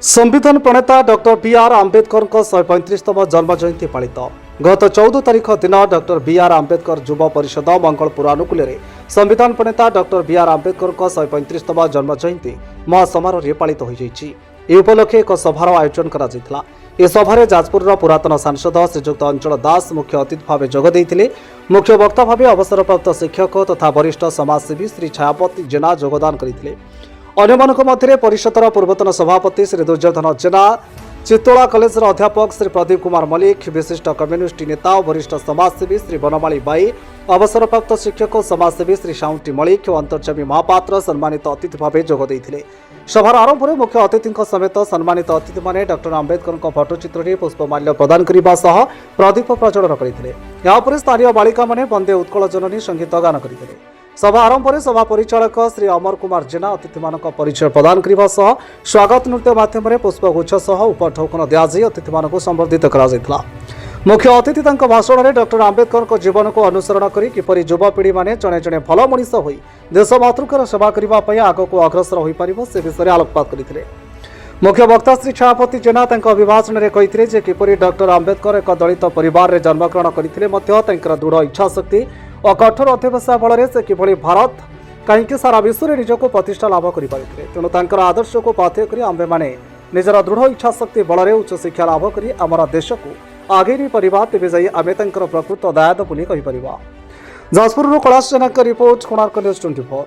संविधान प्रणेता doctor B R. Ambedkar 135तम जन्म जयंती पालित। गत 14 तारिख दिन डॉक्टर बी.आर. आंबेडकर युवा परिषद मंगलपुर अनुकूल संविधान प्रणेता डॉक्टर बी.आर. आंबेडकर 135तम जन्म जयंती महासमारोह पालित हो जाइछि। ए उपलक्षे एक सभार आयोजन करा जायतिला। ए सभारे जाजपुर पुरातन सांसद श्रीजुक्त अंचल दास मुख्य अतिथि भाव जोग देइथिले। मुख्य वक्ता भाव अवसरप्राप्त शिक्षक तथा वरिष्ठ समाजसेवी श्री छायापति जेना योगदान करथिले। अन्यमानक मध्य परिषदर पूर्वतन सभापति श्री दुर्योधन जेना, चित्तोला कलेजर अध्यापक श्री प्रदीप कुमार मल्लिक, विशिष्ट कम्युनिस्ट नेता और वरिष्ठ समाजसेवी श्री बनमाली बाई, अवसरप्राप्त शिक्षक और समाजसेवी श्री साउंटी मल्लिक और अंतर्जामी महापात्र सम्मानित अतिथि भाव जोग देइथिले। सभार आरंभ में मुख्य अतिथि समेत सम्मानित अतिथि मैंने डॉक्टर आंबेडकर फटोचित्र में पुष्पमाल्य प्रदान करने सह प्रदीप प्रज्वलन करते। यहाँ स्थानीय बालिका मैंने वंदे उत्कल जननी संगीत गान करते। सभा आरंभ में सभा परिचालक श्री अमर कुमार जेना अतिथि मानक परिचय प्रदान करने सह स्वागत नृत्य माध्यम पुष्पगुच्छ सह उपढौकन दिजाई अतिथि मानक संबर्धित करा। मुख्य अतिथि भाषण में डॉक्टर आंबेडकर जीवन को अनुसरण कर किपर युवापीढ़ी मैंने जड़े जड़े भल मनीष हो देश मातृकार सेवा करने आग को अग्रसर हो पार से विषय आलोकपात करते। मुख्य वक्ता श्री छायापति जेना अभिभाषण में कहते किपर डॉक्टर आंबेडकर एक दलित परिवार में जन्मग्रहण करते दृढ़ इच्छाशक्ति और कठोर अध्यवसाय बल से किभली भारत कहीं सारा विश्व में निजक प्रतिष्ठा लाभ करें। तेणु आदर्श को पाथेय कर आंबे मैंने निजर दृढ़ इच्छाशक्ति बल में उच्च शिक्षा लाभ कर आमर देश को आगे नहीं पारिबा तेबे जाई आमे प्रकृत दायद बोली कहि परिबा। जाजपुर कलाश जेना रिपोर्ट कोणार्क न्यूज 24।